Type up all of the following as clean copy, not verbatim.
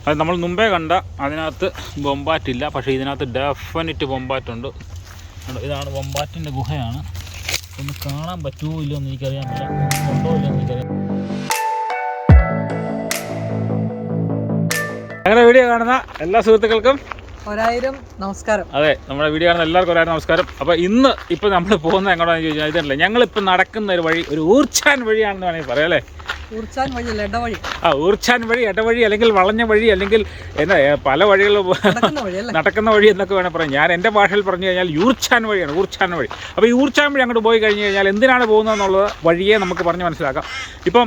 അത് നമ്മൾ മുമ്പേ കണ്ട അതിനകത്ത് വൊമ്പാറ്റില്ല, പക്ഷേ ഇതിനകത്ത് ഡെഫിനറ്റ് വൊമ്പാറ്റുണ്ട്. ഇതാണ് വൊമ്പാറ്റിൻ്റെ ഗുഹയാണ്. ഒന്ന് കാണാൻ പറ്റുമോ ഇല്ലയോ എന്ന് എനിക്കറിയാൻ പറ്റില്ല, ഉണ്ടോ ഇല്ലയോ എന്ന് എനിക്കറിയാം. ഞങ്ങളുടെ വീഡിയോ കാണുന്ന എല്ലാ സുഹൃത്തുക്കൾക്കും 1000 നമസ്കാരം. അതെ, നമ്മുടെ വീഡിയോ കാണുന്ന എല്ലാവർക്കും 1000 നമസ്കാരം. അപ്പോൾ ഇപ്പോൾ നമ്മൾ പോകുന്നത് എങ്ങോട്ടാണെന്ന് ചോദിച്ചാൽ ഇതല്ല, ഞങ്ങളിപ്പോൾ നടക്കുന്ന ഒരു വഴി ഒരു ഊർച്ചാൻ വഴിയാണെന്ന് വേണമെങ്കിൽ പറയാം അല്ലേ. ഊർച്ചാൻ വഴി, ഇടവഴി. ഊർച്ചാൻ വഴി, ഇടവഴി, അല്ലെങ്കിൽ വളഞ്ഞ വഴി, അല്ലെങ്കിൽ എന്നാ പല വഴികളും നടക്കുന്ന വഴി എന്നൊക്കെ വേണമെങ്കിൽ പറയാം. ഞാൻ എൻ്റെ ഭാഷയിൽ പറഞ്ഞു കഴിഞ്ഞാൽ ഊർച്ചാൻ വഴിയാണ്, ഊർച്ചാൻ വഴി. അപ്പോൾ ഈ ഊർച്ചാൻ വഴി അങ്ങോട്ട് പോയി കഴിഞ്ഞ് കഴിഞ്ഞാൽ എന്തിനാണ് പോകുന്നതെന്നുള്ളത് വഴിയെ നമുക്ക് പറഞ്ഞ് മനസ്സിലാക്കാം. ഇപ്പം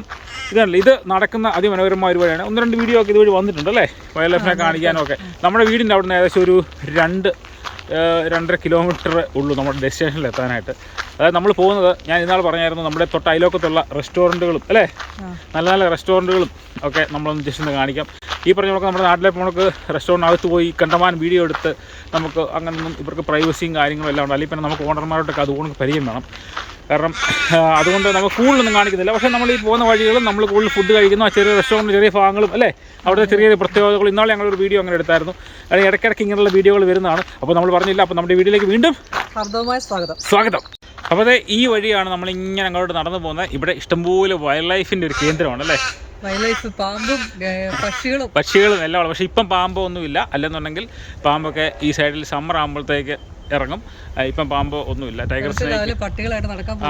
ഇതാണല്ലോ, ഇത് നടക്കുന്ന അതിമനോഹരമായ ഒരു വഴിയാണ്. 1-2 വീഡിയോ ഒക്കെ ഇതുവഴി വന്നിട്ടുണ്ട് അല്ലേ, വൈൽഡ് ലൈഫിനെ കാണിക്കാനും ഒക്കെ. നമ്മുടെ വീടിൻ്റെ അവിടെ നിന്ന് ഏകദേശം ഒരു 2-2.5 കിലോമീറ്റർ ഉള്ളൂ നമ്മുടെ ഡെസ്റ്റിനേഷനിൽ എത്താനായിട്ട്. അതായത് നമ്മൾ പോകുന്നത്, ഞാൻ ഇന്നാൾ പറഞ്ഞായിരുന്നു, നമ്മുടെ തൊട്ട് അയലോക്കത്തുള്ള റെസ്റ്റോറൻറ്റുകളും അല്ലേ, നല്ല നല്ല റെസ്റ്റോറൻറ്റുകളും ഒക്കെ നമ്മളൊന്ന് ജസ്റ്റ് ഒന്ന് കാണിക്കാം. ഈ പറഞ്ഞ നമുക്ക് നമ്മുടെ നാട്ടിലെ നമുക്ക് റെസ്റ്റോറൻറ്റിനകത്ത് പോയി കണ്ടമാൻ വീഡിയോ എടുത്ത് നമുക്ക് അങ്ങനൊന്നും ഇവർക്ക് പ്രൈവസിയും കാര്യങ്ങളും എല്ലാം ഉണ്ട്. അല്ലെങ്കിൽ പിന്നെ നമുക്ക് ഓണർമാരോട്ടൊക്കെ അതുകൊണ്ട് പരിചയം വേണം. കാരണം അതുകൊണ്ട് നമുക്ക് കൂടുതലൊന്നും കാണിക്കുന്നില്ല. പക്ഷേ നമ്മൾ ഈ പോകുന്ന വഴികളും നമ്മൾ കൂടുതൽ ഫുഡ് കഴിക്കുന്നു, ആ ചെറിയ റെസ്റ്റോറൻറ്റ് ചെറിയ ഭാഗങ്ങളും അല്ലേ, അവിടെ ചെറിയ ചെറിയ പ്രത്യേകതകൾ. ഇന്നാളെ ഞങ്ങളൊരു വീഡിയോ അങ്ങനെ എടുത്തായിരുന്നു. അല്ലെങ്കിൽ ഇടയ്ക്കിടയ്ക്ക് ഇങ്ങനെയുള്ള വീഡിയോകൾ വരുന്നതാണ്. അപ്പോൾ നമ്മൾ പറഞ്ഞില്ല. അപ്പോൾ നമ്മുടെ വീഡിയോയിലേക്ക് വീണ്ടും സ്വാഗതം. അപ്പോൾ അതെ, ഈ വഴിയാണ് നമ്മളിങ്ങനെ അങ്ങോട്ട് നടന്നു പോകുന്നത്. ഇവിടെ ഇഷ്ടംപോലെ വൈൽഡ് ലൈഫിൻ്റെ ഒരു കേന്ദ്രമാണ് അല്ലേ. പാമ്പും പക്ഷികളും എല്ലാം ഉള്ളത്. പക്ഷേ ഇപ്പം പാമ്പൊന്നുമില്ല. അല്ലെന്നുണ്ടെങ്കിൽ പാമ്പൊക്കെ ഈ സൈഡിൽ സമ്മർ ആകുമ്പോഴത്തേക്ക് ഇറങ്ങും. ഇപ്പം പാമ്പ് ഒന്നുമില്ല. ടൈഗർസിനെ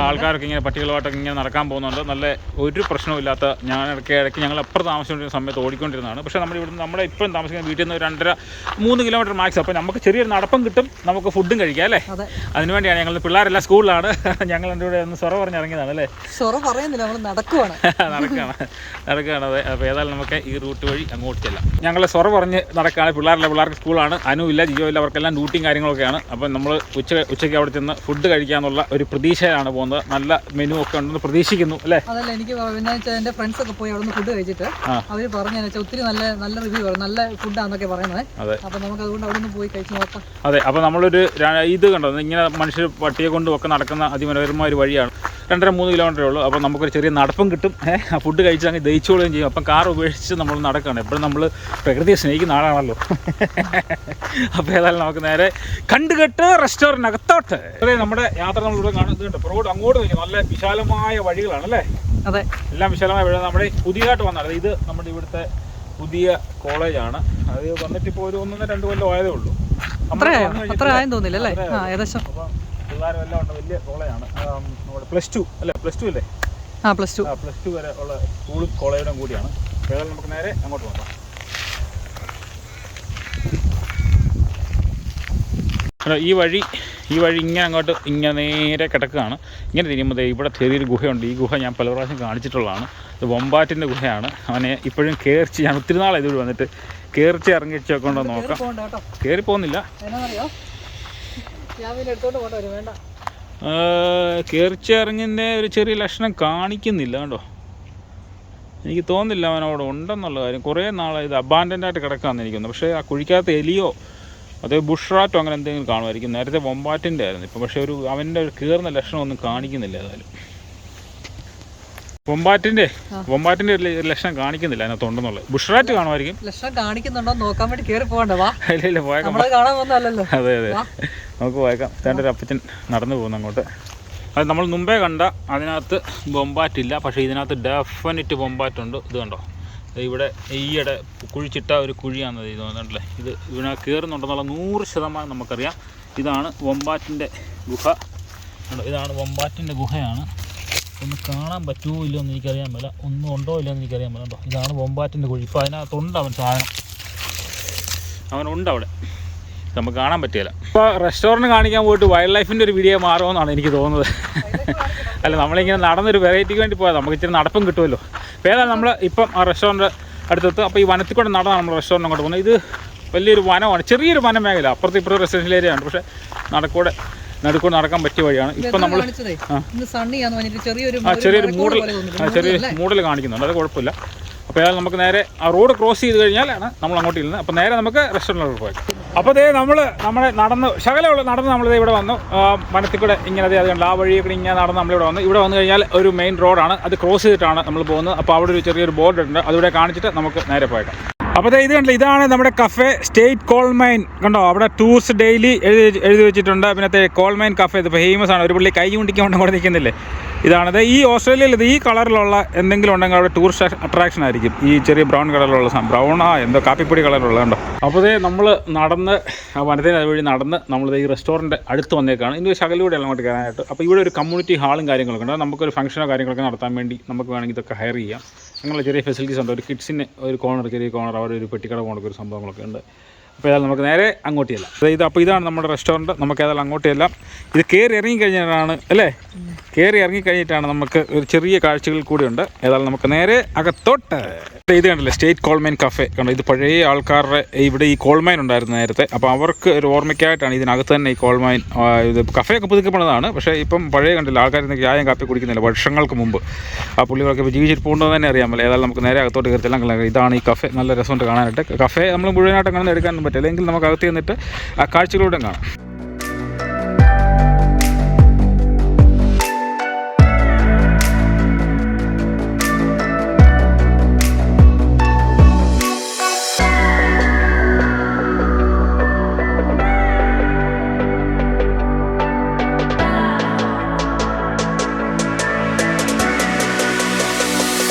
ആൾക്കാരൊക്കെ ഇങ്ങനെ പട്ടികളുമായിട്ടൊക്കെ ഇങ്ങനെ നടക്കാൻ പോകുന്നുണ്ട്. നല്ല ഒരു പ്രശ്നവുമില്ലാത്ത, ഞാൻ ഇടയ്ക്ക് ഞങ്ങൾ എപ്പോഴും താമസിച്ചുകൊണ്ടിരുന്ന സമയത്ത് ഓടിക്കൊണ്ടിരുന്നതാണ്. പക്ഷേ നമ്മുടെ ഇവിടുന്ന് നമ്മുടെ ഇപ്പം താമസിക്കുന്ന വീട്ടിൽ നിന്ന് 2.5-3 കിലോമീറ്റർ മാക്സ്. അപ്പോൾ നമുക്ക് ചെറിയൊരു നടപ്പം കിട്ടും, നമുക്ക് ഫുഡും കഴിക്കാം അല്ലേ. അതിനുവേണ്ടിയാണ് ഞങ്ങൾ പിള്ളേരെല്ലാം സ്കൂളിലാണ്, ഞങ്ങൾ എൻ്റെ കൂടെ ഒന്ന് സൊറ പറഞ്ഞിറങ്ങിയതാണ് അല്ലേ. നടക്കുകയാണ്. അതെ, അപ്പോൾ ഏതായാലും നമുക്ക് ഈ റൂട്ട് വഴി അങ്ങോട്ട് ചെല്ലാം. ഞങ്ങൾ സൊറ പറഞ്ഞ് നടക്കുകയാണ്. പിള്ളേർക്ക് സ്കൂളാണ്, അനുവില്ല, ജിയോ ഇല്ല, അവർക്കെല്ലാം ഡ്യൂട്ടിയും കാര്യങ്ങളൊക്കെയാണ്. അപ്പം നമ്മൾ ഉച്ചയ്ക്ക് അവിടെ ചെന്ന് ഫുഡ് കഴിക്കാന്നുള്ള ഒരു പ്രതീക്ഷയാണ് പോകുന്നത്. നല്ല മെനു ഒക്കെ ഉണ്ടെന്ന് പ്രതീക്ഷിക്കുന്നു അല്ലേ. അതല്ല, എനിക്ക് എൻ്റെ ഫ്രണ്ട്സ് ഒക്കെ പോയി അവിടെ നിന്ന് ഫുഡ് കഴിച്ചിട്ട് അവർ പറഞ്ഞു ഒത്തിരി നല്ല റിവ്യൂ, നല്ല ഫുഡാന്നൊക്കെ പറയുന്നത്. അതെ, അപ്പോൾ നമുക്ക് അതുകൊണ്ട് അവിടെ നിന്ന് പോയി കഴിച്ച് നോക്കാം. അതെ, അപ്പോൾ നമ്മളൊരു ഇത് കണ്ടോ, ഇങ്ങനെ മനുഷ്യർ പട്ടിയെ കൊണ്ടും ഒക്കെ നടക്കുന്ന അതിമനോഹരമായ ഒരു വഴിയാണ്. 2-3 കിലോമീറ്ററേ ഉള്ളൂ. അപ്പോൾ നമുക്കൊരു ചെറിയ നടപ്പം കിട്ടും. ആ ഫുഡ് കഴിച്ച് അങ്ങ് ദഹിച്ചോളുകയും ചെയ്യും. അപ്പം കാർ ഉപേക്ഷിച്ച് നമ്മൾ നടക്കുകയാണ്. എപ്പോഴും നമ്മൾ പ്രകൃതിയെ സ്നേഹിക്കുന്ന ആളാണല്ലോ. അപ്പോൾ ഏതായാലും നമുക്ക് നേരെ കണ്ടുകെട്ട് റെസ്റ്റോറൻറ്റിനകത്തോട്ട്. അതെ, നമ്മുടെ യാത്ര നമ്മളിവിടെ കാണുന്നുണ്ട്. റോഡ് അങ്ങോട്ട് നിൽക്കും, നല്ല വിശാലമായ വഴികളാണല്ലേ. അതെ, എല്ലാം വിശാലമായ വഴികൾ. നമ്മുടെ പുതിയതായിട്ട് വന്നത് ഇത് നമ്മുടെ ഇവിടുത്തെ പുതിയ കോളേജാണ്. അത് വന്നിട്ടിപ്പോൾ ഒരു 1-2 കൊല്ലം ആയതേ ഉള്ളൂ. അത്ര ആയെന്ന് തോന്നില്ല അല്ലേ. ഏകദേശം പിള്ളേരും എല്ലാം ഉണ്ട്. വലിയ കോളേജാണ്. നമ്മുടെ +2 അല്ലേ, +2 അല്ലേ. +2 വരെ ഉള്ള സ്കൂളും കോളേജും കൂടിയാണ്. ഏതായാലും നമുക്ക് നേരെ അങ്ങോട്ട് പോകാം. ഈ വഴി ഇങ്ങനെ അങ്ങോട്ട് ഇങ്ങനെ നേരെ കിടക്കുകയാണ്. ഇങ്ങനെ തിരിയുമ്പോൾ ഇവിടെ ചെറിയൊരു ഗുഹയുണ്ട്. ഈ ഗുഹ ഞാൻ പല പ്രാവശ്യം കാണിച്ചിട്ടുള്ളതാണ്. ഇത് വൊമ്പാറ്റിൻ്റെ ഗുഹയാണ്. അവനെ ഇപ്പോഴും ഞാൻ ഒത്തിരി നാളെ ഇതുവഴി വന്നിട്ട് കയറിച്ച് ഇറങ്ങിച്ചൊക്കെ ഉണ്ടോ നോക്കാം. കയറി പോകുന്നില്ല, കയറിച്ചിറങ്ങിൻ്റെ ഒരു ചെറിയ ലക്ഷണം കാണിക്കുന്നില്ല കേട്ടോ. എനിക്ക് തോന്നുന്നില്ല അവനവിടെ ഉണ്ടെന്നുള്ള കാര്യം. കുറേ നാളായി ഇത് അബാൻഡൻ്റായിട്ട് കിടക്കാമെന്ന് എനിക്കൊന്ന്. പക്ഷേ ആ കുഴിക്കകത്ത് എലിയോ അതേ ബുഷ് അങ്ങനെ എന്തെങ്കിലും കാണുമായിരിക്കും. നേരത്തെ വൊമ്പാറ്റിൻ്റെ ആയിരുന്നു. ഇപ്പം പക്ഷേ അവൻ്റെ ഒരു കയറുന്ന ലക്ഷണമൊന്നും കാണിക്കുന്നില്ല. ഏതായാലും വൊമ്പാറ്റിൻ്റെ ഒരു ലക്ഷണം കാണിക്കുന്നില്ല അതിനകത്തുണ്ടെന്നുള്ളത്. ബുഷ് കാണുമായിരിക്കും. ലക്ഷണം കാണിക്കുന്നുണ്ടോ നോക്കാൻ വേണ്ടി കയറി പോകണ്ടേ? ഇല്ല, പോയേക്കാം. അതെ, നമുക്ക് പോയേക്കാം. ഒരു അപ്പച്ചൻ നടന്നു പോകുന്നു അങ്ങോട്ട്. അത് നമ്മൾ മുമ്പേ കണ്ട അതിനകത്ത് വൊമ്പാറ്റില്ല, പക്ഷേ ഇതിനകത്ത് ഡെഫിനറ്റ് വൊമ്പാറ്റുണ്ട്. ഇത് കണ്ടോ, ഇവിടെ ഈയിടെ കുഴിച്ചിട്ട ഒരു കുഴിയാണെന്ന് ഇത് തോന്നുന്നുണ്ടല്ലേ. ഇത് ഇവിടെ കയറുന്നുണ്ടെന്നുള്ള 100% നമുക്കറിയാം. ഇതാണ് വൊമ്പാറ്റിൻ്റെ ഗുഹ. ഇതാണ് വൊമ്പാറ്റിൻ്റെ ഗുഹയാണ്. ഒന്ന് കാണാൻ പറ്റുമോ ഇല്ലയോ എന്ന് എനിക്കറിയാൻ പറ്റില്ല, ഒന്നും ഉണ്ടോ ഇല്ലയോ എന്ന് എനിക്കറിയാൻ പറ്റില്ല. ഇതാണ് വൊമ്പാറ്റിൻ്റെ കുഴി. ഇപ്പോൾ അതിനകത്തുണ്ട് അവനുണ്ട് അവിടെ, നമുക്ക് കാണാൻ പറ്റില്ല. ഇപ്പോൾ റെസ്റ്റോറൻറ്റ് കാണിക്കാൻ പോയിട്ട് വൈൽഡ് ലൈഫിൻ്റെ ഒരു വീഡിയോ മാറുമെന്നാണ് എനിക്ക് തോന്നുന്നത്. അല്ല, നമ്മളിങ്ങനെ നടന്നൊരു വെറൈറ്റിക്ക് വേണ്ടി പോയാൽ നമുക്ക് ഇച്ചിരി നടപ്പം കിട്ടുമല്ലോ. അപ്പോൾ ഏതായാലും നമ്മൾ ഇപ്പം ആ റെസ്റ്റോറൻറ്റ് അടുത്തെത്തും. അപ്പോൾ ഈ വനത്തിൽ കൂടെ നടന്നാണ് നമ്മൾ റെസ്റ്റോറൻറ്റ് അങ്ങോട്ട് പോകുന്നത്. ഇത് വലിയൊരു വനമാണ്, ചെറിയൊരു വനമേഖല. അപ്പുറത്ത് ഇപ്പുറത്ത് റെസിഡൻഷ്യൽ ഏരിയ ആണ്. പക്ഷേ നടുക്കൂടെ നടക്കാൻ പറ്റിയ വഴിയാണ്. ഇപ്പം നമ്മൾ ചെറിയൊരു മൂടൽ കാണിക്കുന്നുണ്ട്, അത് കുഴപ്പമില്ല. അപ്പോൾ ഏതായാലും നമുക്ക് നേരെ ആ റോഡ് ക്രോസ് ചെയ്ത് കഴിഞ്ഞാലാണ് നമ്മൾ അങ്ങോട്ട് ഇരുന്നത്. അപ്പോൾ നേരെ നമുക്ക് റെസ്റ്റോറൻറ്റിലോട്ട് പോയി. അപ്പോൾ നമ്മളെ നടന്ന് നമ്മളിത് ഇവിടെ വന്നു. വനത്തിൽ കൂടെ ഇങ്ങനെ അത് കണ്ട് ആ വഴി കൂടി ഇങ്ങനെ നടന്ന് നമ്മളിവിടെ വന്നു. ഇവിടെ വന്നു കഴിഞ്ഞാൽ ഒരു മെയിൻ റോഡാണ്, അത് ക്രോസ് ചെയ്തിട്ടാണ് നമ്മൾ പോകുന്നത്. അപ്പോൾ അവിടെ ഒരു ചെറിയൊരു ബോർഡ് ഉണ്ട്, അതിവിടെ കാണിച്ചിട്ട് നമുക്ക് നേരെ പോയേക്കാം. അപ്പോൾ ഇത് കണ്ടില്ല, ഇതാണ് നമ്മുടെ കഫേ സ്റ്റേറ്റ് കോൾ മൈൻ. കണ്ടോ, അവിടെ ടൂർസ് ഡെയിലി എഴുതി വെച്ചിട്ടുണ്ട്. പിന്നെ കോൾ മൈൻ കഫേ ഇത് ഫേമസ് ആണ്. ഒരു പുള്ളി കൈ ചൂണ്ടിക്കൊണ്ട് കൂടെ നിൽക്കുന്നില്ലേ, ഇതാണത്. ഈ ഓസ്ട്രേലിയയിൽ ഇത് ഈ കളറിലുള്ള എന്തെങ്കിലും ഉണ്ടെങ്കിൽ അവിടെ ടൂറിസ്റ്റ് അട്രാക്ഷൻ ആയിരിക്കും. ഈ ചെറിയ ബ്രൗൺ കളറിലുള്ള ബ്രൗണാ എന്തോ കാപ്പിപ്പൊടി കളറിലുള്ള കണ്ടോ. അപ്പോൾ ഇതേ നമ്മൾ നടന്ന് വനത്തിന് അതുവഴി നടന്ന് നമ്മളിത് ഈ റെസ്റ്റോറൻറ്റ് അടുത്ത് വന്നേക്കാണ്. ഇതിൻ്റെ ശകലൂടെ അങ്ങോട്ട് കയറാനായിട്ട്. അപ്പോൾ ഇവിടെ ഒരു കമ്മ്യൂണിറ്റി ഹാളും കാര്യങ്ങളൊക്കെ ഉണ്ട്. നമുക്കൊരു ഫംഗ്ഷനോ കാര്യങ്ങളൊക്കെ നടത്താൻ വേണ്ടി നമുക്ക് വേണമെങ്കിൽ ഇതൊക്കെ ഹയർ ചെയ്യാം. അങ്ങനെയുള്ള ചെറിയ ഫെസിലിറ്റീസ് ഉണ്ട്. ഒരു കിഡ്സിന് ഒരു കോർണർ, ചെറിയ കോർണർ, അവിടെ ഒരു പെട്ടിക്കട പോകണ ഒരു സംഭവങ്ങളൊക്കെ ഉണ്ട്. അപ്പോൾ ഏതായാലും നമുക്ക് നേരെ അങ്ങോട്ട് ചെല്ലാം. അപ്പോൾ ഇതാണ് നമ്മുടെ റെസ്റ്റോറൻറ്റ്. നമുക്ക് ഏതായാലും അങ്ങോട്ട് ചെല്ലാം. ഇത് കയറി ഇറങ്ങിക്കഴിഞ്ഞിട്ടാണ് അല്ലേ, കയറി ഇറങ്ങിക്കഴിഞ്ഞിട്ടാണ് നമുക്ക് ഒരു ചെറിയ കാഴ്ചകൾ കൂടിയുണ്ട്. ഏതായാലും നമുക്ക് നേരെ അകത്തോട്ട്. ഇത് കണ്ടില്ലേ, സ്റ്റേറ്റ് കോൾമൈൻ കഫേ കണ്ടോ. ഇത് പഴയ ആൾക്കാരുടെ ഇവിടെ ഈ കോൾമൈൻ ഉണ്ടായിരുന്നു നേരത്തെ. അപ്പോൾ അവർക്ക് ഒരു ഓർമ്മയ്ക്കായിട്ടാണ് ഇതിനകത്ത് തന്നെ ഈ കോൾമൈൻ. ഇത് കഫേയൊക്കെ പുതുക്കപ്പെടുന്നതാണ്, പക്ഷേ ഇപ്പം പഴയ കണ്ടില്ല, ആൾക്കാർ ചായം കാപ്പി കുടിക്കുന്നില്ല വർഷങ്ങൾക്ക് മുമ്പ്. ആ പുള്ളികളൊക്കെ ഇപ്പോൾ ജീവിച്ചിട്ട് പോകുന്നത് തന്നെ അറിയാമല്ലോ. ഏതായാലും നമുക്ക് നേരെ അകത്തോട്ട് കയറിച്ചെല്ലാം. ഇതാണ് ഈ കഫേ, നല്ല രസമുണ്ട് കാണാനായിട്ട്. കഫേ നമ്മൾ മുഴുവനായിട്ട് അങ്ങനെ എടുക്കാനൊന്നും പറ്റില്ല, എങ്കിൽ നമുക്ക് അകത്ത് ചെന്നിട്ട് ആ കാഴ്ചകളൂടെ കാണാം.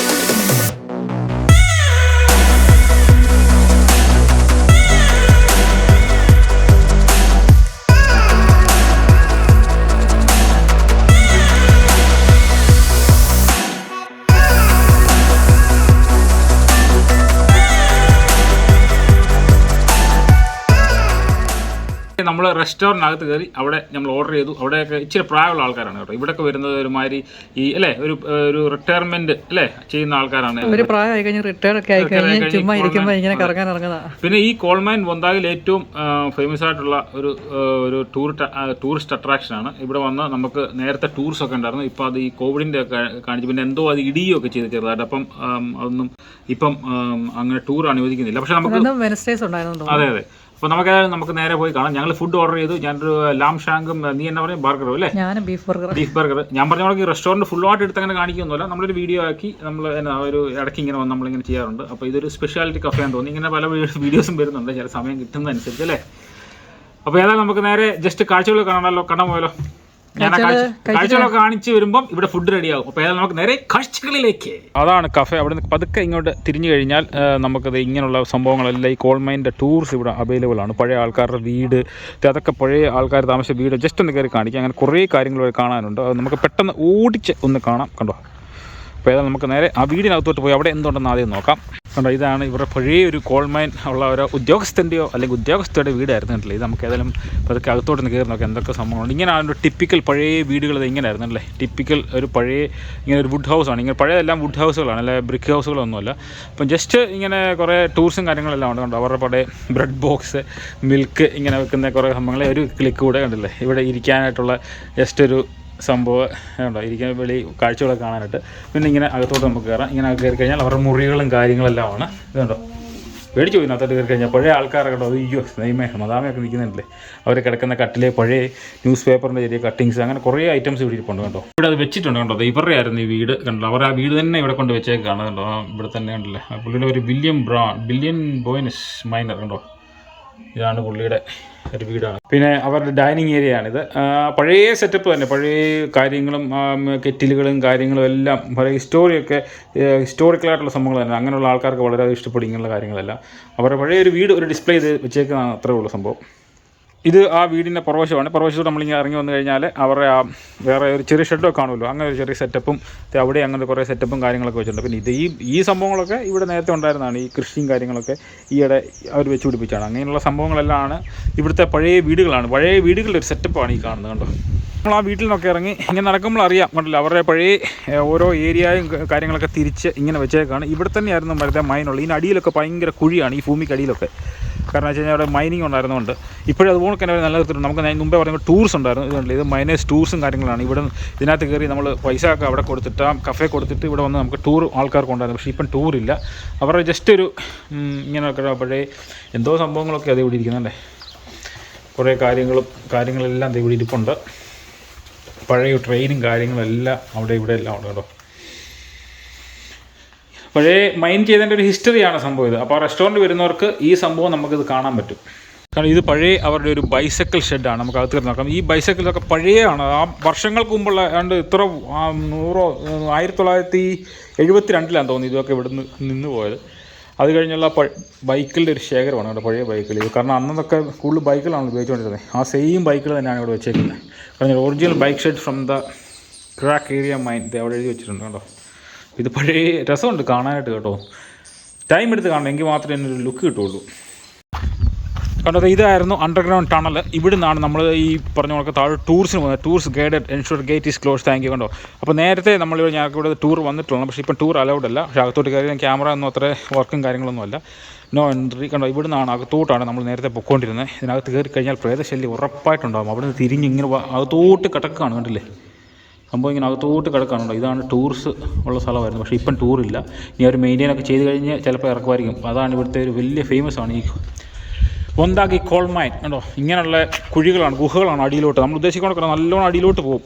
നമ്മൾ റെസ്റ്റോറൻറ്റിനകത്ത് കയറി അവിടെ നമ്മൾ ഓർഡർ ചെയ്തു. അവിടെയൊക്കെ ഇച്ചിരി പ്രായമുള്ള ആൾക്കാരാണ് കേട്ടോ. ഇവിടെയൊക്കെ വരുന്നത് ഒരുമാതിരി ഈ അല്ലേ ഒരു റിട്ടയർമെന്റ് അല്ലേ ചെയ്യുന്ന ആൾക്കാരാണ്. പിന്നെ ഈ കോൾമൈൻ വൊന്താഗിൽ ഏറ്റവും ഫേമസ് ആയിട്ടുള്ള ഒരു ടൂറിസ്റ്റ് അട്രാക്ഷൻ ആണ്. ഇവിടെ വന്ന് നമുക്ക് നേരത്തെ ടൂർസ് ഒക്കെ ഉണ്ടായിരുന്നു. ഇപ്പം അത് ഈ കോവിഡിൻ്റെ ഒക്കെ കാണിച്ചു, പിന്നെ എന്തോ അത് ഇടിയൊക്കെ ചെയ്ത് ചെറുതായിട്ട്. അപ്പം അതൊന്നും ഇപ്പം അങ്ങനെ ടൂർ അനുവദിക്കുന്നില്ല. പക്ഷെ നമുക്ക് അതെ. അപ്പോൾ നമുക്ക് നേരെ പോയി കാണാം. ഞങ്ങൾ ഫുഡ് ഓർഡർ ചെയ്തു. ഞാനൊരു ലാം ഷാങ്കും, നീ എന്നാ പറയും, ബർഗറും അല്ലേ? Beef burger. ഞാൻ പറഞ്ഞ നമുക്ക് റെസ്റ്റോറൻറ്റ് ഫുള്ളായിട്ട് എടുത്ത് അങ്ങനെ കാണിക്കൊന്നുമില്ല. നമ്മളൊരു വീഡിയോ ആക്കി നമ്മൾ ഒരു ഇടയ്ക്ക് ഇങ്ങനെ വന്ന് നമ്മളിങ്ങനെ ചെയ്യാറുണ്ട്. അപ്പോൾ ഇതൊരു സ്പെഷ്യാലിറ്റി കഫേന്ന് തോന്നി. ഇങ്ങനെ പല വീഡിയോസും വരുന്നുണ്ട് ചില സമയം കിട്ടുന്നതനുസരിച്ച് അല്ലേ. അപ്പോൾ ഏതായാലും നമുക്ക് നേരെ ജസ്റ്റ് കാഴ്ചകൾ കാണാമല്ലോ, കാണാൻ പോയല്ലോ. ഞാൻ കാഴ്ചകളൊക്കെ കാണിച്ച് വരുമ്പം ഇവിടെ ഫുഡ് റെഡിയാകും. അപ്പോൾ ഏതായാലും നമുക്ക് നേരെ കാഴ്ചകളിലേക്ക്. അതാണ് കഫേ. അവിടെ നിന്ന് പതുക്കെ ഇങ്ങോട്ട് തിരിഞ്ഞു കഴിഞ്ഞാൽ നമുക്കത് ഇങ്ങനെയുള്ള സംഭവങ്ങളെല്ലാം ഈ കോൾമൈൻ്റെ ടൂർസ് ഇവിടെ അവൈലബിൾ ആണ്. പഴയ ആൾക്കാരുടെ വീട്, അതൊക്കെ പഴയ ആൾക്കാർ താമസിച്ച വീട് ജസ്റ്റ് ഒന്ന് കയറി കാണിക്കാം. അങ്ങനെ കുറേ കാര്യങ്ങൾ കാണാനുണ്ട്. അത് നമുക്ക് പെട്ടെന്ന് ഓടിച്ച് ഒന്ന് കാണാം. കണ്ടോ. അപ്പോൾ ഏതായാലും നമുക്ക് നേരെ ആ വീടിനകത്തോട്ട് പോയി അവിടെ എന്തുണ്ടെന്ന് ആദ്യം നോക്കാം. കണ്ടോ, ഇതാണ് ഇവരുടെ പഴയ ഒരു കോൾമൈൻ ഉള്ള ഒരു ഉദ്യോഗസ്ഥൻ്റെയോ അല്ലെങ്കിൽ ഉദ്യോഗസ്ഥയുടെ വീടായിരുന്നു കണ്ടില്ലേ. ഇത് നമുക്ക് ഏതായാലും അതൊക്കെ അകത്തോട്ട് നിന്ന് കയറി നോക്കാം എന്തൊക്കെ സംഭവങ്ങളുണ്ട്. ഇങ്ങനെ ഒരു ടിപ്പിക്കൽ പഴയ വീടുകൾ ഇത് ഇങ്ങനെ ആയിരുന്നു അല്ലേ. ടിപ്പിക്കൽ ഒരു പഴയ ഇങ്ങനെ ഒരു വുഡ് ഹൗസാണ്. ഇങ്ങനെ പഴയതെല്ലാം വുഡ് ഹൗസുകളാണ്, അല്ലെ ബ്രിക്ക് ഹൗസുകളൊന്നുമല്ല. അപ്പം ജസ്റ്റ് ഇങ്ങനെ കുറേ ടൂർസും കാര്യങ്ങളെല്ലാം ഉണ്ട്. കണ്ടോ, അവരുടെ പഴയ ബ്രെഡ് ബോക്സ്, മിൽക്ക് ഇങ്ങനെ വെക്കുന്ന കുറേ സംഭവങ്ങൾ ഒരു ക്ലിക്ക് കൂടെ കണ്ടില്ലേ. ഇവിടെ ഇരിക്കാനായിട്ടുള്ള ജസ്റ്റ് ഒരു സംഭവം ഉണ്ടോ, ഇരിക്കാൻ വെളി കാഴ്ചകളൊക്കെ കാണാനായിട്ട്. പിന്നെ ഇങ്ങനെ അകത്തോട്ട് നമുക്ക് കയറാം. ഇങ്ങനെ കയറി കഴിഞ്ഞാൽ അവരുടെ മുറികളും കാര്യങ്ങളെല്ലാമാണ്. ഇതുണ്ടോ, പേടിച്ചു പോയി അകത്തോട്ട് കയറി കഴിഞ്ഞാൽ. പഴയ ആൾക്കാരൊക്കെ ഉണ്ടോ, അയ്യോ നെയ്മേ മദാമയൊക്കെ നിൽക്കുന്നുണ്ടല്ലേ. അവർ കിടക്കുന്ന കട്ടിലെ പഴയ ന്യൂസ് പേപ്പറിൻ്റെ ചെറിയ കട്ടിങ്സ്, അങ്ങനെ കുറേ ഐറ്റംസ് ഇവിടെ ഇരിപ്പുണ്ട് കേട്ടോ. ഇവിടെ അത് വെച്ചിട്ടുണ്ട് കണ്ടോ. ഇവരുടെ ആയിരുന്നു ഈ വീട് കണ്ടോ. അവർ ആ വീട് തന്നെ ഇവിടെ കൊണ്ട് വെച്ചേക്കാണ് കണ്ടോ. ഇവിടെ തന്നെ ഉണ്ടല്ലേ. പുള്ളിയുടെ ഒരു ബില്യൻ ബോയിനസ് മൈനർ കണ്ടോ. ഇതാണ് പുള്ളിയുടെ ഒരു വീടാണ്. പിന്നെ അവരുടെ ഡൈനിങ് ഏരിയ ആണിത്. പഴയ സെറ്റപ്പ് തന്നെ, പഴയ കാര്യങ്ങളും കെറ്റിലുകളും കാര്യങ്ങളും എല്ലാം പഴയ ഹിസ്റ്റോറിക്കലായിട്ടുള്ള സംഭവങ്ങൾ തന്നെ. അങ്ങനെയുള്ള ആൾക്കാർക്ക് വളരെ ഇഷ്ടപ്പെടും ഇങ്ങനെയുള്ള കാര്യങ്ങളെല്ലാം. അവരുടെ പഴയ ഒരു വീട് ഒരു ഡിസ്പ്ലേ ചെയ്ത് വെച്ചേക്കുന്നതാണ് അത്രേ ഉള്ള സംഭവം. ഇത് ആ വീടിൻ്റെ പുറവശമാണ്. പുറവശത്തോട് നമ്മളിങ്ങനെ ഇറങ്ങി വന്നു കഴിഞ്ഞാൽ അവരുടെ ആ വേറെ ഒരു ചെറിയ ഷെഡൊക്കെ കാണുമല്ലോ, അങ്ങനെ ഒരു ചെറിയ സെറ്റപ്പും അവിടെ അങ്ങനെ കുറേ സെറ്റപ്പും കാര്യങ്ങളൊക്കെ വെച്ചിട്ടുണ്ട്. പിന്നെ ഈ സംഭവങ്ങളൊക്കെ ഇവിടെ നേരത്തെ ഉണ്ടായിരുന്നതാണ്. ഈ കൃഷിയും കാര്യങ്ങളൊക്കെ ഈയിടെ അവർ വെച്ച് പിടിപ്പിച്ചാണ്. അങ്ങനെയുള്ള സംഭവങ്ങളെല്ലാം ഇവിടുത്തെ പഴയ വീടുകളാണ്. പഴയ വീടുകളുടെ ഒരു സെറ്റപ്പാണ് ഈ കാണുന്നത് കണ്ടോ. നമ്മൾ ആ വീട്ടിൽ നിന്നൊക്കെ ഇറങ്ങി ഇങ്ങനെ നടക്കുമ്പോൾ അറിയാം കണ്ടില്ല, അവരുടെ പഴയ ഓരോ ഏരിയയും കാര്യങ്ങളൊക്കെ തിരിച്ച് ഇങ്ങനെ വെച്ചേക്കാണ്. ഇവിടെ തന്നെയായിരുന്നു മരുത്തെ മൈനുള്ളത്. ഇതിന് അടിയിലൊക്കെ ഭയങ്കര കുഴിയാണ്, ഈ ഭൂമിക്കടിയിലൊക്കെ. കാരണം വെച്ച് കഴിഞ്ഞാൽ അവിടെ മൈനിങ് ഉണ്ടായിരുന്നുകൊണ്ട് ഇപ്പോഴും അതുപോലെ തന്നെ നല്ല നിർത്തിയിട്ടുണ്ട്. നമുക്ക് മുമ്പേ പറയുമ്പോൾ ടൂർസ് ഉണ്ടായിരുന്നു. ഇതുണ്ട്, ഇത് മൈനേഴ്സ് ടൂർസും കാര്യങ്ങളാണ്. ഇവിടെ ഇതിനകത്ത് കയറി നമ്മൾ പൈസ ഒക്കെ അവിടെ കൊടുത്തിട്ട് കഫേ കൊടുത്തിട്ട് ഇവിടെ വന്ന് നമുക്ക് ടൂർ ആൾക്കാർക്ക് ഉണ്ടായിരുന്നു. പക്ഷേ ഇപ്പം ടൂറില്ല. അവരുടെ ജസ്റ്റ് ഒരു ഇങ്ങനെയൊക്കെ പഴയ എന്തോ സംഭവങ്ങളൊക്കെ അത് ഇവിടെ ഇരിക്കുന്നല്ലേ. കുറേ കാര്യങ്ങളെല്ലാം അത് ഇവിടെ ഇരിപ്പുണ്ട്. പഴയ ട്രെയിനും കാര്യങ്ങളെല്ലാം അവിടെ ഇവിടെ എല്ലാം ഉണ്ട് കേട്ടോ. പഴയ മൈൻ ചെയ്തതിൻ്റെ ഒരു ഹിസ്റ്ററിയാണ് സംഭവം ഇത്. അപ്പോൾ ആ റെസ്റ്റോറൻറ്റ് വരുന്നവർക്ക് ഈ സംഭവം നമുക്കിത് കാണാൻ പറ്റും. കാരണം ഇത് പഴയ അവരുടെ ഒരു ബൈസൈക്കിൾ ഷെഡാണ്. നമുക്ക് അകത്ത് കയറി നോക്കാം. ഈ ബൈസൈക്കിളൊക്കെ പഴയതാണ്. ആ വർഷങ്ങൾക്ക് മുമ്പുള്ള ഏതാണ്ട് ഇത്ര 1972 തോന്നുന്നു ഇതൊക്കെ ഇവിടുന്ന് നിന്ന് പോയത്. അത് കഴിഞ്ഞുള്ള ബൈക്കിൻ്റെ ഒരു ശേഖരമാണ് ഇവിടെ, പഴയ ബൈക്കിൽ. കാരണം അന്നൊക്കെ കൂടുതൽ ബൈക്കുകളാണ് ഉപയോഗിച്ചുകൊണ്ടിരുന്നത്. ആ സെയിം ബൈക്കിൽ തന്നെയാണ് ഇവിടെ വെച്ചേക്കുന്നത്. കാരണം original bike shed from the crack area mine അവിടെ എഴുതി വെച്ചിട്ടുണ്ട് കേട്ടോ. ഇത് പഴയ രസമുണ്ട് കാണാനായിട്ട് കേട്ടോ. ടൈം എടുത്ത് കാണണം, എങ്കിൽ മാത്രമേ ഇതിനൊരു ലുക്ക് കിട്ടുള്ളൂ. കണ്ടത് ഇതായിരുന്നു അണ്ടർഗ്രൗണ്ട് ടണൽ. ഇവിടെ നിന്നാണ് നമ്മൾ ഈ പറഞ്ഞ കണക്ക് താഴെ ടൂറിന് പോകുന്നത്. Tourist guided ensure gate is close. Thank you. കണ്ടോ. അപ്പോൾ നേരത്തെ ഞങ്ങൾക്ക് ഇവിടെ ടൂർ വന്നിട്ടുള്ളൂ, പക്ഷേ ഇപ്പം ടൂർ അലൗഡ് അല്ല. പക്ഷേ അകത്തോട്ട് കയറി ക്യാമറ ഒന്നും അത്ര വർക്കും കാര്യങ്ങളൊന്നും അല്ല. No entry. കണ്ടോ, ഇവിടെ നിന്നാണ് അകത്തോട്ടാണ് നമ്മൾ നേരത്തെ പൊയ്ക്കൊണ്ടിരുന്നത്. ഇതിനകത്ത് കയറി കഴിഞ്ഞാൽ പ്രേതശല്യം ഉറപ്പായിട്ടുണ്ടാകും. അവിടെ നിന്ന് തിരിഞ്ഞ് ഇങ്ങനെ അകത്തോട്ട് കിടക്കുകയാണ്. കണ്ടില്ലേ സംഭവം, ഇങ്ങനെ അകത്തോട്ട് കിടക്കാനുണ്ടോ. ഇതാണ് ടൂറിസ്റ്റ് ഉള്ള സ്ഥലമായിരുന്നു, പക്ഷേ ഇപ്പം ടൂറില്ല. ഇനി അവർ മെയിൻറ്റെയിനൊക്കെ ചെയ്ത് കഴിഞ്ഞ് ചിലപ്പോൾ ഇറക്കുമായിരിക്കും. അതാണ് ഇവിടുത്തെ ഒരു വലിയ ഫേമസ് ആണ് ഈ വൊന്താഗി കോൾ മൈൻ. കണ്ടോ, ഇങ്ങനെയുള്ള കുഴികളാണ്, ഗുഹകളാണ് അടിയിലോട്ട്. നമ്മൾ ഉദ്ദേശിക്കൊണ്ടൊക്കെ നല്ലോണം അടിയിലോട്ട് പോകും.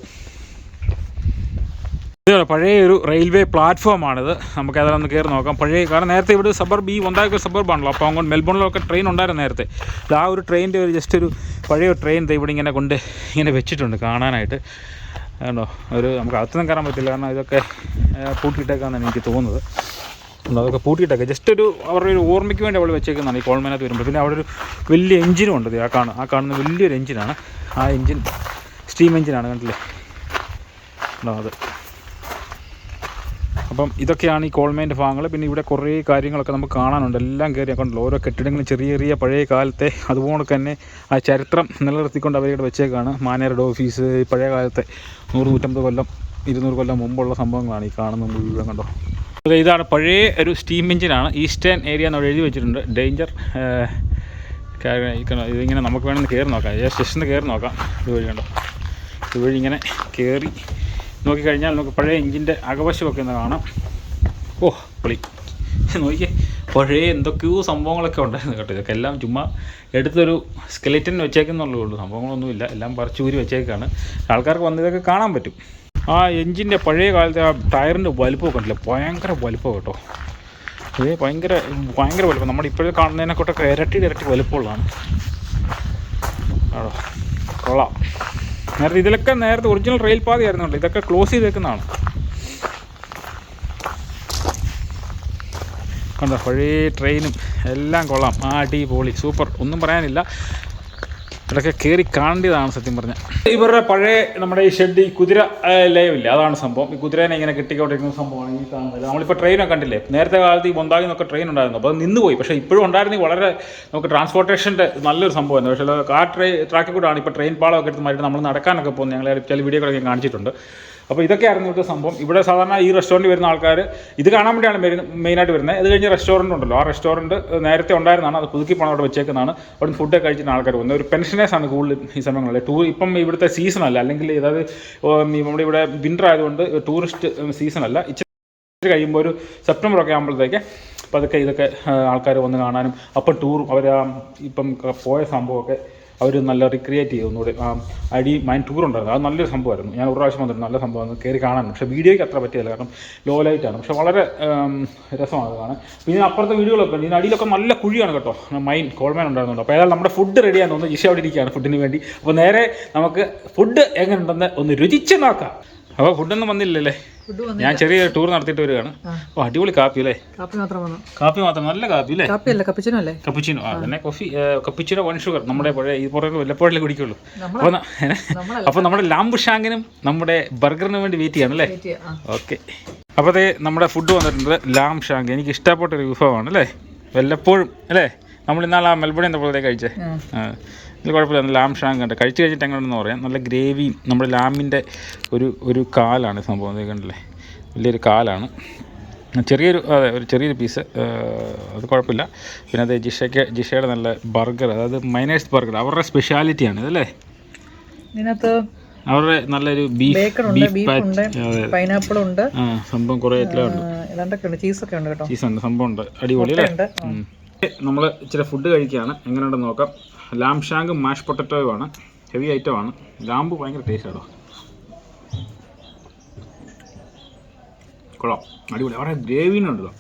ഇത് പഴയ ഒരു റെയിൽവേ പ്ലാറ്റ്ഫോമാണിത്. നമുക്ക് അതിലൊന്ന് കയറി നോക്കാം. പഴയ, കാരണം നേരത്തെ ഇവിടെ സബർബ്, ഈ വൊന്താഗി സബർബാണല്ലോ. അപ്പോൾ അങ്ങോട്ട് മെൽബണിലൊക്കെ ട്രെയിൻ ഉണ്ടായിരുന്നു നേരത്തെ. ആ ഒരു ട്രെയിനിൻ്റെ ഒരു ജസ്റ്റ് ഒരു പഴയ ട്രെയിൻ ഇവിടെ ഇങ്ങനെ ഇങ്ങനെ വെച്ചിട്ടുണ്ട് കാണാനായിട്ട്. കണ്ടോ, നമുക്ക് അകത്തൊന്നും കയറാൻ പറ്റില്ല, കാരണം ഇതൊക്കെ പൂട്ടിയിട്ടേക്കാന്നാണ് എനിക്ക് തോന്നുന്നത്. അതൊക്കെ പൂട്ടിയിട്ടൊക്കെ ജസ്റ്റ് അവരുടെ ഒരു ഓർമ്മയ്ക്ക് വേണ്ടി അവിടെ വെച്ചേക്കുന്നതാണ് ഈ കോൾമേനകത്ത് വരുമ്പോൾ. പിന്നെ അവിടെ ഒരു വലിയ എഞ്ചിനും ഉണ്ട്. ആ കാണുന്ന വലിയൊരു എഞ്ചിനാണ്. ആ എഞ്ചിൻ സ്റ്റീം എഞ്ചിനാണ്, കണ്ടില്ലേ. അത് അപ്പം ഇതൊക്കെയാണ് ഈ കോൾമേൻ്റെ ഭാഗങ്ങൾ. പിന്നെ ഇവിടെ കുറേ കാര്യങ്ങളൊക്കെ നമുക്ക് കാണാനുണ്ട്. എല്ലാം കയറി കണ്ടല്ലോ, ഓരോ കെട്ടിടങ്ങളും ചെറിയ ചെറിയ പഴയ കാലത്തെ അതുപോലെ തന്നെ ആ ചരിത്രം നിലനിർത്തിക്കൊണ്ട് അവരിവിടെ വെച്ചേക്കാണ്. മാനേജറുടെ ഓഫീസ്, പഴയ കാലത്തെ 100-150 കൊല്ലം 200 കൊല്ലം മുമ്പുള്ള സംഭവങ്ങളാണ് ഈ കാണുന്നത് മുഴുവൻ. കണ്ടോ, ഇതാണ് പഴയ ഒരു സ്റ്റീം എഞ്ചിനാണ്. ഈസ്റ്റേൺ ഏരിയ എന്ന് എഴുതി വെച്ചിട്ടുണ്ട്. ഡേഞ്ചർ. ഇതിങ്ങനെ നമുക്ക് വേണമെങ്കിൽ കയറി നോക്കാം. സ്റ്റേഷനിൽ കയറി നോക്കാം. ഇതുവഴി കണ്ടോ, ഇതുവഴി ഇങ്ങനെ കയറി നോക്കിക്കഴിഞ്ഞാൽ നമുക്ക് പഴയ എഞ്ചിൻ്റെ അകവശമൊക്കെ ഒന്ന് കാണാം. ഓ പൊളി, നോക്കിയേ, പഴയ എന്തൊക്കെയോ സംഭവങ്ങളൊക്കെ ഉണ്ടായിരുന്നു കേട്ടോ. ഇതൊക്കെ എല്ലാം ചുമ്മാ എടുത്തൊരു സ്കെലിറ്റൻ വെച്ചേക്കുന്നുള്ളൂ ഉള്ളൂ, സംഭവങ്ങളൊന്നുമില്ല. എല്ലാം പറിച്ചൂരി വെച്ചേക്കാണ്. ആൾക്കാർക്ക് വന്ന് ഇതൊക്കെ കാണാൻ പറ്റും. ആ എഞ്ചിൻ്റെ പഴയ കാലത്തെ ആ ടയറിൻ്റെ വലുപ്പമൊക്കെ ഉണ്ടല്ലോ, ഭയങ്കര വലുപ്പം കേട്ടോ. ഇത് ഭയങ്കര വലുപ്പം. നമ്മുടെ ഇപ്പോഴും കാണുന്നതിനെക്കൊട്ടൊക്കെ ഇരട്ടി വലുപ്പമുള്ളതാണ്. ആണോ, കൊള്ളാം. ഇതിലൊക്കെ നേരത്തെ ഒറിജിനൽ റെയിൽ പാതയായിരുന്നുണ്ട്. ഇതൊക്കെ ക്ലോസ് ചെയ്തേക്കുന്നതാണ്. കണ്ടോ, പഴയ ട്രെയിനും എല്ലാം കൊള്ളാം. അടിപൊളി, സൂപ്പർ, ഒന്നും പറയാനില്ല. ഇതൊക്കെ കയറി കാണേണ്ടതാണ് സത്യം പറഞ്ഞാൽ. ഇവരുടെ പഴയ നമ്മുടെ ഈ ഷെഡ്, ഈ കുതിര ലയമില്ല, അതാണ് സംഭവം. ഈ കുതിരേനെ ഇങ്ങനെ കെട്ടിക്കൊണ്ടിരിക്കുന്ന സംഭവമാണ് ഈ കാണുന്നത്. നമ്മളിപ്പോൾ ട്രെയിനൊക്കെ കണ്ടില്ലേ, നേരത്തെ കാലത്ത് ഈ വൊന്താഗി നിന്നൊക്കെ ട്രെയിൻ ഉണ്ടായിരുന്നു. അപ്പോൾ അത് നിന്ന് പോയി. പക്ഷേ ഇപ്പോഴും ഉണ്ടായിരുന്നെങ്കിൽ വളരെ നമുക്ക് ട്രാൻസ്പോർട്ടേഷൻ്റെ നല്ലൊരു സംഭവമായിരുന്നു. പക്ഷേ ആ ട്രാക്കിൽ കൂടെയാണ് ഇപ്പോൾ ട്രെയിൻ പാളമൊക്കെ എടുത്ത് മാറ്റി നമ്മൾ നടക്കാനൊക്കെ പോകുന്നത്. ഞങ്ങൾ ചില വീഡിയോകളൊക്കെ കാണിച്ചിട്ടുണ്ട്. അപ്പോൾ ഇതൊക്കെയായിരുന്നു ഇവിടുത്തെ സംഭവം. ഇവിടെ സാധാരണ ഈ റെസ്റ്റോറൻറ്റ് വരുന്ന ആൾക്കാർ ഇത് കാണാൻ വേണ്ടിയാണ് മെയിനായിട്ട് വരുന്നത്. അത് കഴിഞ്ഞ് റെസ്റ്റോറൻറ്റ് ഉണ്ടല്ലോ, ആ റെസ്റ്റോറൻറ്റ് നേരത്തെ ഉണ്ടായിരുന്നതാണ്, അത് പുതുക്കി പണം അവിടെ വെച്ചേക്കുന്നതാണ്. അവിടെ നിന്ന് ഫുഡൊക്കെ കഴിച്ചിട്ട് ആൾക്കാർ പോകുന്നത്. ഒരു പെൻഷനേഴ്സാണ് കൂടുതൽ ഈ സമയങ്ങളിൽ. ഇപ്പം ഇവിടുത്തെ സീസണല്ല, അല്ലെങ്കിൽ അതായത് നമ്മുടെ ഇവിടെ വിൻ്റർ ആയതുകൊണ്ട് ടൂറിസ്റ്റ് സീസണല്ല. ഇച്ചിരി കഴിയുമ്പോൾ ഒരു സെപ്റ്റംബറൊക്കെ ആകുമ്പോഴത്തേക്ക് അപ്പോൾ ഇതൊക്കെ ആൾക്കാർ വന്ന് കാണാനും അപ്പം ടൂറും അവർ ഇപ്പം പോയ സംഭവമൊക്കെ അവർ നല്ല റിക്രിയേറ്റ് ചെയ്തു. ഒന്നുകൂടെ മൈൻ ടൂർ ഉണ്ടായിരുന്നു. അത് നല്ലൊരു സംഭവമായിരുന്നു. ഞാൻ ഒരു പ്രാവശ്യം വന്നിട്ട് നല്ല സംഭവമാണ് കയറി കാണാൻ. പക്ഷേ വീഡിയോയ്ക്ക് അത്ര പറ്റിയല്ല, കാരണം ലോ ലൈറ്റാണ്. പക്ഷേ വളരെ രസമാണ് കാണാൻ. പിന്നെ അപ്പുറത്തെ വീഡിയോകളൊക്കെ ഉണ്ട്. ഇതിന് അടിയിലൊക്കെ നല്ല കുഴിയാണ് കേട്ടോ. മൈൻ കോൾമൈൻ ഉണ്ടായിരുന്നുണ്ട്. അപ്പോൾ ഏതായാലും നമ്മുടെ ഫുഡ് റെഡിയാന്ന് തോന്നുന്നു. ജിഷ അവിടെ ഇരിക്കുകയാണ് ഫുഡിന് വേണ്ടി. അപ്പോൾ നേരെ നമുക്ക് ഫുഡ് എങ്ങനെ ഉണ്ടെന്ന് ഒന്ന് രുചിച്ച് നോക്കാം. അപ്പോൾ ഫുഡൊന്നും വന്നില്ലല്ലേ? ഞാൻ ചെറിയ ടൂർ നടത്തിയിട്ട് വരികയാണ്. ഓ അടിപൊളി കാപ്പി അല്ലേ? കാപ്പി മാത്രം, നല്ല കാപ്പി അല്ലേ? കപ്പുച്ചിനോ. അതന്നെ കപ്പുച്ചിനോ 1 ഷുഗർ. നമ്മുടെ പഴയ ഈ പുറത്ത് വല്ലപ്പോഴല്ലേ കുടിക്കുള്ളൂ. അപ്പോൾ നമ്മുടെ ലാംബ് ഷാങ്കിനും നമ്മുടെ ബർഗറിന് വേണ്ടി വെയിറ്റ് ചെയ്യണം അല്ലേ? ഓക്കെ. അപ്പോൾ അതേ നമ്മുടെ ഫുഡ് വന്നിട്ടുണ്ട്. ലാംബ് ഷാങ്ക് എനിക്ക് ഇഷ്ടപ്പെട്ട ഒരു വിഭവമാണ് അല്ലേ? വല്ലപ്പോഴും അല്ലേ? നമ്മൾ ഇന്നാൾ ആ മെൽബണിൽ എന്തപ്പോഴത്തേക്ക് കഴിച്ചേ. ഇത് കുഴപ്പമില്ല. ലാംബ് ഷാങ്ക് ഉണ്ട്. കഴിച്ച് കഴിഞ്ഞിട്ട് എങ്ങനെയാണെന്ന് പറയാം. നല്ല ഗ്രേവിയും നമ്മുടെ ലാമ്പിൻ്റെ ഒരു കാലാണ് സംഭവം. അത് കണ്ടില്ലേ, വലിയൊരു കാലാണ്. ഒരു ചെറിയൊരു പീസ്. അത് കുഴപ്പമില്ല. പിന്നെ അത് ജിഷയുടെ നല്ല ബർഗർ, അതായത് മൈനേഴ്സ് ബർഗർ അവരുടെ സ്പെഷ്യാലിറ്റിയാണ് ഇതല്ലേ. ഇതിനകത്ത് അവരുടെ നല്ലൊരു ബീഫ് പൈനാപ്പിൾ ഉണ്ട്. സംഭവം കുറേ ചീസുണ്ട്, സംഭവം ഉണ്ട്. അടിപൊളി അല്ലേ? നമ്മൾ ഇച്ചിരി ഫുഡ് കഴിക്കുകയാണ്. എങ്ങനെയുണ്ടെന്ന് നോക്കാം. ലാംബ് ഷാങ്കും മാഷ് പൊട്ടറ്റോയുമാണ്. ഹെവി ഐറ്റമാണ്. ലാമ്പ് ഭയങ്കര ടേസ്റ്റ് ആണോ, കൊള്ളാം, അടിപൊളി. അവരുടെ ഗ്രേവിനുണ്ടല്ലോ,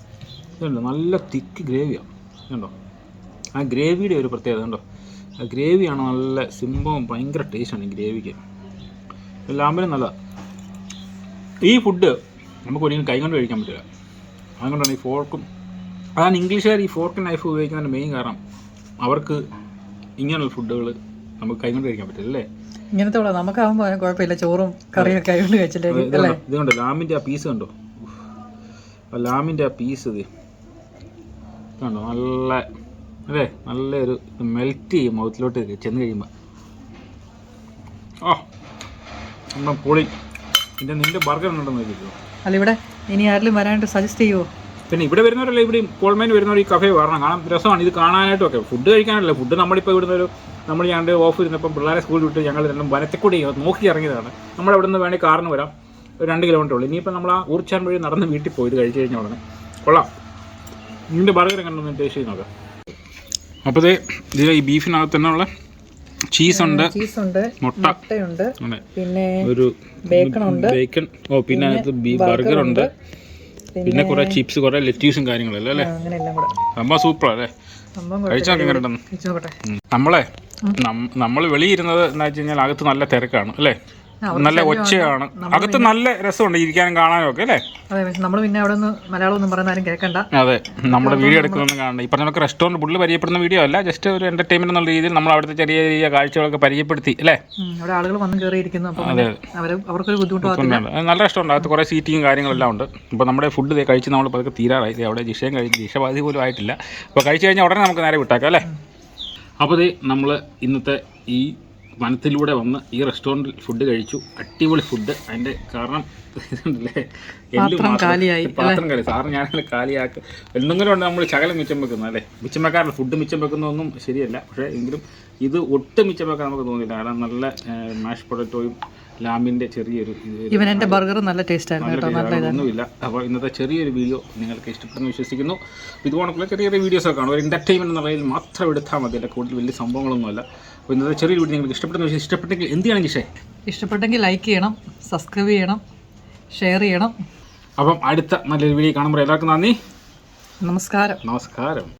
ഇതുണ്ടോ നല്ല തിക്ക് ഗ്രേവിയാണ് കണ്ടോ. ആ ഗ്രേവിയുടെ ഒരു പ്രത്യേകത കണ്ടോ. ആ ഗ്രേവിയാണ് നല്ല സിംഹവും ഭയങ്കര ടേസ്റ്റാണ് ഈ ഗ്രേവിക്ക്. ലാമ്പിനും നല്ലതാണ്. ഈ ഫുഡ് നമുക്ക് ഒരിക്കലും കൈ കൊണ്ട് കഴിക്കാൻ പറ്റില്ല. അതുകൊണ്ടാണ് ഈ ഫോർക്കും, അതാണ് ഇംഗ്ലീഷുകാർ ഈ ഫോർക്ക് നൈഫ് ഉപയോഗിക്കുന്നതിൻ്റെ മെയിൻ കാരണം. അവർക്ക് ഇങ്ങനെയുള്ള ഫുഡുകൾ നമുക്ക് കൈ കൊണ്ട് കഴിക്കാൻ പറ്റില്ല അല്ലേ. ഇങ്ങനത്തെ നമുക്കാവുമ്പോൾ കുഴപ്പമില്ല, ചോറും കറിയൊക്കെ കൈ കൊണ്ട് കഴിച്ചില്ലേ. ഇതുകൊണ്ട് ലാമിൻ്റെ ആ പീസ് കണ്ടോ, ആ ലാമിൻ്റെ ആ പീസ് ഇത് കണ്ടോ, നല്ല അല്ലേ, നല്ലൊരു മെൽറ്റ് ചെയ്യും മൗത്തിലോട്ട് ചെന്ന് കഴിയുമ്പോൾ. ആ നമ്മൾ പൊളി. പിന്നെ നിൻ്റെ ബർഗർ ഉണ്ടെന്ന് നോക്കിക്കോ. അല്ല ഇവിടെ ഇനി ആരെങ്കിലും വരാനായിട്ട് സജസ്റ്റ് ചെയ്യുമോ? പിന്നെ ഇവിടെ വരുന്നവരല്ല, ഇവിടെ കോൾമേൻ വരുന്നവർ ഈ കഫേ വരണം. കാണാൻ രസമാണ്, ഇത് കാണാനായിട്ടൊക്കെ. ഫുഡ് കഴിക്കാനല്ല, ഫുഡ് നമ്മളിപ്പോൾ ഇവിടുന്ന് നമ്മൾ ഞാൻ ഓഫ് ഇരുന്നപ്പം പിള്ളേരെ സ്കൂളിൽ വിട്ട് ഞങ്ങൾ രണ്ടും വനത്തിക്കൂടി നോക്കി ഇറങ്ങിയതാണ്. നമ്മളിവിടെ നിന്ന് വേണമെങ്കിൽ കാറിന് വരാം, ഒരു 2 കിലോമീറ്റർ ഉള്ളൂ. ഇനിയിപ്പോൾ നമ്മൾ ആ ഊർച്ചാൻ വഴി നടന്ന് വീട്ടിൽ പോയി ഇത് കഴിച്ച് കഴിഞ്ഞാൽ ഉടനെ കൊള്ളാം. ഇതിൻ്റെ ബർഗർ കണ്ടൊന്ന് ടേസ്റ്റ് ചെയ്ത് നോക്കാം. അപ്പോൾ ഇതിൽ ഈ ബീഫിനകത്ത് തന്നെ ഉള്ള ചീസുണ്ട്, മുട്ടയുണ്ട്, പിന്നെ ഒരു ബേക്കൺ, പിന്നെ അതിനകത്ത് ബർഗറുണ്ട്, പിന്നെ കുറെ ചിപ്സ്, കുറെ ലെറ്റ്യൂസും കാര്യങ്ങളല്ലേ അല്ലേ. സംഭവം സൂപ്പറല്ലേ, കഴിച്ചാൽ എങ്ങനെ ഉണ്ടെന്ന്. നമ്മൾ വെളിയിരുന്നത് എന്താ വെച്ച് കഴിഞ്ഞാൽ അകത്ത് നല്ല തിരക്കാണ് അല്ലേ, നല്ല ഒച്ചയാണ്, അകത്ത് നല്ല രസമുണ്ട് ഇരിക്കാനും കാണാനും ഒക്കെ അല്ലേ. നമ്മൾ പിന്നെ അവിടെ നിന്ന് മലയാളം ഒന്നും പറയുന്ന കേൾക്കണ്ട. അതെ, നമ്മുടെ വീഡിയോ എടുക്കുന്നൊന്നും കാണണ്ട. ഈ പറഞ്ഞ റെസ്റ്റോറൻറ്റ് ഫുള്ള് പരിചയപ്പെടുന്ന വീഡിയോ അല്ല, ജസ്റ്റ് ഒരു എൻ്റർടൈൻമെൻറ്റ് എന്നുള്ള രീതിയിൽ നമ്മൾ അവിടുത്തെ ചെറിയ ചെറിയ കാഴ്ചകളൊക്കെ പരിചയപ്പെടുത്തി അല്ലേ. അവിടെ ആളുകൾ വന്ന് കയറിയിരിക്കുന്നു, അതെ, അവർക്കൊരു ബുദ്ധിമുട്ടില്ല. നല്ല റെസ്റ്റോറൻറ്റ്, അകത്ത് കുറേ സീറ്റിങ്ങും കാര്യങ്ങളെല്ലാം ഉണ്ട്. ഇപ്പോൾ നമ്മുടെ ഫുഡ് കഴിച്ച് നമ്മൾ പതുക്കെ തീരാറായി. അവിടെ ജിഷയും കഴിച്ച്, ജിഷ ബാധി പോലും ആയിട്ടില്ല. അപ്പോൾ കഴിച്ച് കഴിഞ്ഞാൽ ഉടനെ നമുക്ക് നേരെ വിട്ടാക്കാം അല്ലേ. അപ്പോൾ നമ്മൾ ഇന്നത്തെ ഈ വനത്തിലൂടെ വന്ന് ഈ റെസ്റ്റോറൻറ്റിൽ ഫുഡ് കഴിച്ചു. അടിപൊളി ഫുഡ്. അതിൻ്റെ കാരണം ഇതുണ്ടല്ലേ, പാത്രം കാലി. സാറിന് ഞാനങ്ങനെ കാലിയാക്കുക എന്തെങ്കിലും ഉണ്ട്. നമ്മൾ ശകലം മിച്ചം വെക്കുന്നത് അല്ലേ, മിച്ചം വെക്കാറില്ല. ഫുഡ് മിച്ചം വെക്കുന്നതൊന്നും ശരിയല്ല. പക്ഷേ എങ്കിലും ഇത് ഒട്ടും മിച്ചം വെക്കാൻ നമുക്ക് തോന്നിയില്ല. കാരണം നല്ല മാഷ് പൊട്ടറ്റോയും ലാമ്പിൻ്റെ ചെറിയൊരു ഇവൻ്റെ ബർഗർ നല്ല ടേസ്റ്റായിരുന്നു, ഒന്നുമില്ല. അപ്പോൾ ഇന്നത്തെ ചെറിയൊരു വീഡിയോ നിങ്ങൾക്ക് ഇഷ്ടപ്പെടുന്നു വിശ്വസിക്കുന്നു. ഇതുപോലുള്ള ചെറിയ ചെറിയ വീഡിയോസൊക്കെ കാണും, ഒരു എൻ്റർടൈൻമെൻറ്റ് എന്ന നിലയിൽ മാത്രം എടുത്താൽ മതി, അല്ല കൂടുതൽ വലിയ സംഭവങ്ങളൊന്നുമല്ല. അപ്പോൾ ഇന്നത്തെ ചെറിയൊരു വീഡിയോ നിങ്ങൾക്ക് ഇഷ്ടപ്പെട്ടെങ്കിൽ എന്ത് ചെയ്യണം ജിഷേ? ഇഷ്ടപ്പെട്ടെങ്കിൽ ലൈക്ക് ചെയ്യണം, സബ്സ്ക്രൈബ് ചെയ്യണം, ഷെയർ ചെയ്യണം. അപ്പം അടുത്ത നല്ലൊരു വീഡിയോ കാണുമ്പോൾ എല്ലാവർക്കും നന്ദി, നമസ്കാരം.